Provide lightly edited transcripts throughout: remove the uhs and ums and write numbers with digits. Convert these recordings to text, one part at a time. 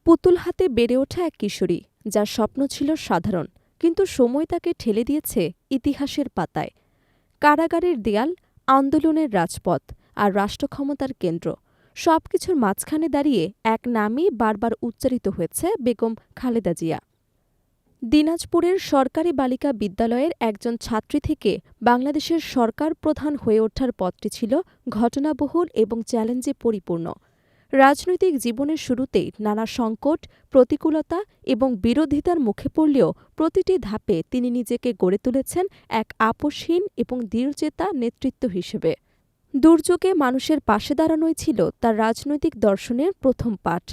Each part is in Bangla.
পুতুল হাতে বেড়ে ওঠা এক কিশোরী, যার স্বপ্ন ছিল সাধারণ, কিন্তু সময় তাকে ঠেলে দিয়েছে ইতিহাসের পাতায়। কারাগারের দেয়াল, আন্দোলনের রাজপথ আর রাষ্ট্রক্ষমতার কেন্দ্র, সবকিছুর মাঝখানে দাঁড়িয়ে এক নামই বারবার উচ্চারিত হয়েছে: বেগম খালেদা জিয়া। দিনাজপুরের সরকারি বালিকা বিদ্যালয়ের একজন ছাত্রী থেকে বাংলাদেশের সরকার প্রধান হয়ে ওঠার পথটি ছিল ঘটনাবহুল এবং চ্যালেঞ্জে পরিপূর্ণ। রাজনৈতিক জীবনের শুরুতেই নানা সংকট, প্রতিকূলতা এবং বিরোধিতার মুখে পড়লেও প্রতিটি ধাপে তিনি নিজেকে গড়ে তুলেছেন এক আপোষহীন এবং দৃঢ়চেতা নেতৃত্ব হিসেবে। দুর্যোগে মানুষের পাশে দাঁড়ানোই ছিল তার রাজনৈতিক দর্শনের প্রথম পাঠ।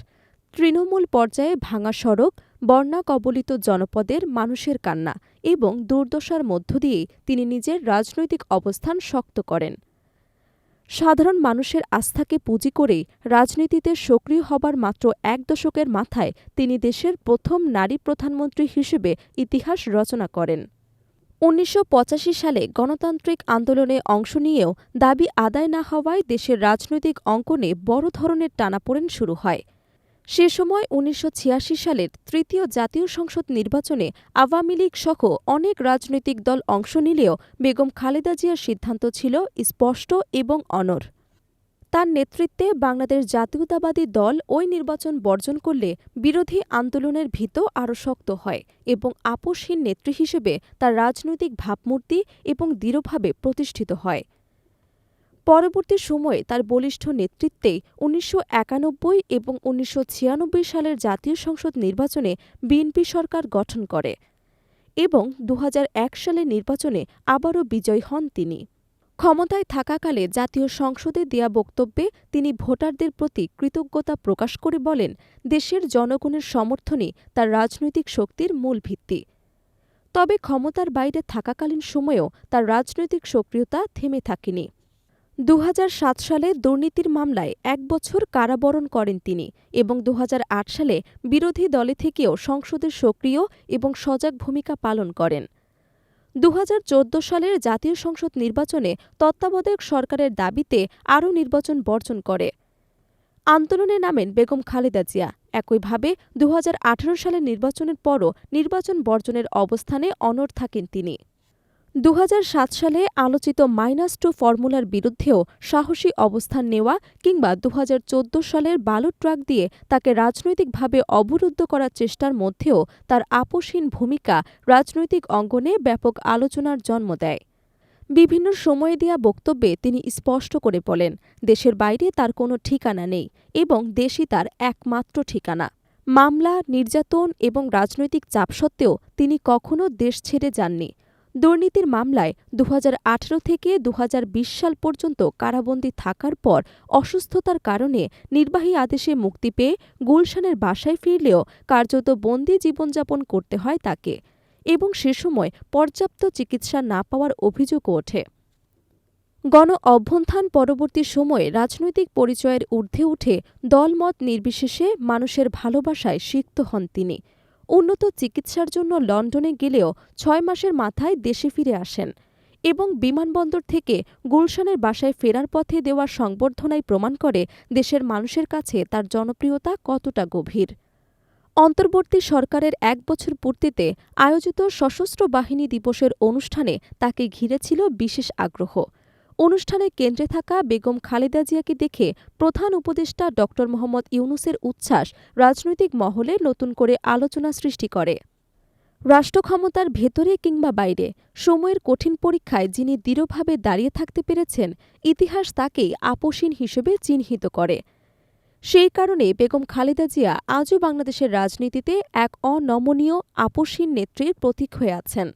তৃণমূল পর্যায়ে ভাঙা সড়ক, বন্যা কবলিত জনপদের মানুষের কান্না এবং দুর্দশার মধ্য দিয়েই তিনি নিজের রাজনৈতিক অবস্থান শক্ত করেন। সাধারণ মানুষের আস্থাকে পুঁজি করেই রাজনীতিতে সক্রিয় হবার মাত্র এক দশকের মাথায় তিনি দেশের প্রথম নারী প্রধানমন্ত্রী হিসেবে ইতিহাস রচনা করেন। ১৯৮৫ সালে গণতান্ত্রিক আন্দোলনে অংশ নিয়েও দাবি আদায় না হওয়ায় দেশের রাজনৈতিক অঙ্কনে বড় ধরনের টানাপোড়েন শুরু হয়। সে সময় ১৯৮৬ সালের তৃতীয় জাতীয় সংসদ নির্বাচনে আওয়ামী লীগ সহ অনেক রাজনৈতিক দল অংশ নিলেও বেগম খালেদা জিয়ার সিদ্ধান্ত ছিল স্পষ্ট এবং অনড়। তার নেতৃত্বে বাংলাদেশ জাতীয়তাবাদী দল ওই নির্বাচন বর্জন করলে বিরোধী আন্দোলনের ভিত আরও শক্ত হয় এবং আপোষহীন নেত্রী হিসেবে তার রাজনৈতিক ভাবমূর্তি এবং দৃঢ়ভাবে প্রতিষ্ঠিত হয়। পরবর্তী সময়ে তার বলিষ্ঠ নেতৃত্বেই ১৯৯১ এবং ১৯৯৬ সালের জাতীয় সংসদ নির্বাচনে বিএনপি সরকার গঠন করে এবং ২০০১ সালের নির্বাচনে আবারও বিজয়ী হন তিনি। ক্ষমতায় থাকাকালে জাতীয় সংসদে দেয়া বক্তব্যে তিনি ভোটারদের প্রতি কৃতজ্ঞতা প্রকাশ করে বলেন, দেশের জনগণের সমর্থনই তার রাজনৈতিক শক্তির মূল ভিত্তি। তবে ক্ষমতার বাইরে থাকাকালীন সময়েও তার রাজনৈতিক সক্রিয়তা থেমে থাকেনি। ২০০৭ সালে দুর্নীতির মামলায় ১ বছর কারাবরণ করেন তিনি এবং ২০০৮ সালে বিরোধী দলে থেকেও সংসদে সক্রিয় এবং সজাগ ভূমিকা পালন করেন। ২০১৪ সালের জাতীয় সংসদ নির্বাচনে তত্ত্বাবধায়ক সরকারের দাবিতে আরও নির্বাচন বর্জন করে। আন্দোলনে নামেন বেগম খালেদা জিয়া। একইভাবে ২০১৮ সালের নির্বাচনের পরও নির্বাচন বর্জনের অবস্থানে অনড় থাকেন তিনি। ২০০৭ সালে আলোচিত -2 ফর্মুলার বিরুদ্ধেও সাহসী অবস্থান নেওয়া কিংবা ২০১৪ সালের বালু ট্রাক দিয়ে তাকে রাজনৈতিকভাবে অবরুদ্ধ করার চেষ্টার মধ্যেও তার আপোষহীন ভূমিকা রাজনৈতিক অঙ্গনে ব্যাপক আলোচনার জন্ম দেয়। বিভিন্ন সময়ে দেয়া বক্তব্যে তিনি স্পষ্ট করে বলেন, দেশের বাইরে তার কোনো ঠিকানা নেই এবং দেশই তার একমাত্র ঠিকানা। মামলা, নির্যাতন এবং রাজনৈতিক চাপ সত্ত্বেও তিনি কখনো দেশ ছেড়ে যাননি। দুর্নীতির মামলায় ২০১৮ থেকে ২০২০ সাল পর্যন্ত কারাবন্দী থাকার পর অসুস্থতার কারণে নির্বাহী আদেশে মুক্তি পেয়ে গুলশানের বাসায় ফিরলেও কার্যত বন্দী জীবনযাপন করতে হয় তাকে এবং সে সময় পর্যাপ্ত চিকিৎসা না পাওয়ার অভিযোগও ওঠে। গণ অভ্যুত্থান পরবর্তী সময়ে রাজনৈতিক পরিচয়ের ঊর্ধ্বে উঠে দলমত নির্বিশেষে মানুষের ভালোবাসায় সিক্ত হন তিনি। উন্নত চিকিৎসার জন্য লন্ডনে গেলেও ৬ মাসের মাথায় দেশে ফিরে আসেন এবং বিমানবন্দর থেকে গুলশানের বাসায় ফেরার পথে দেওয়া সংবর্ধনায় প্রমাণ করে দেশের মানুষের কাছে তার জনপ্রিয়তা কতটা গভীর। অন্তর্বর্তী সরকারের ১ বছর পূর্তিতে আয়োজিত সশস্ত্র বাহিনী দিবসের অনুষ্ঠানে তাকে ঘিরে ছিল বিশেষ আগ্রহ। অনুষ্ঠানে কেন্দ্রে থাকা বেগম খালেদা জিয়াকে দেখে প্রধান উপদেষ্টা ড. মোহাম্মদ ইউনূসের উচ্ছ্বাস রাজনৈতিক মহলে নতুন করে আলোচনা সৃষ্টি করে। রাষ্ট্রক্ষমতার ভেতরে কিংবা বাইরে সময়ের কঠিন পরীক্ষায় যিনি দৃঢ়ভাবে দাঁড়িয়ে থাকতে পেরেছেন, ইতিহাস তাকেই আপোষহীন হিসেবে চিহ্নিত করে। সেই কারণে বেগম খালেদা জিয়া আজও বাংলাদেশের রাজনীতিতে এক অনমনীয় আপোষহীন নেত্রীর প্রতীক হয়ে আছেন।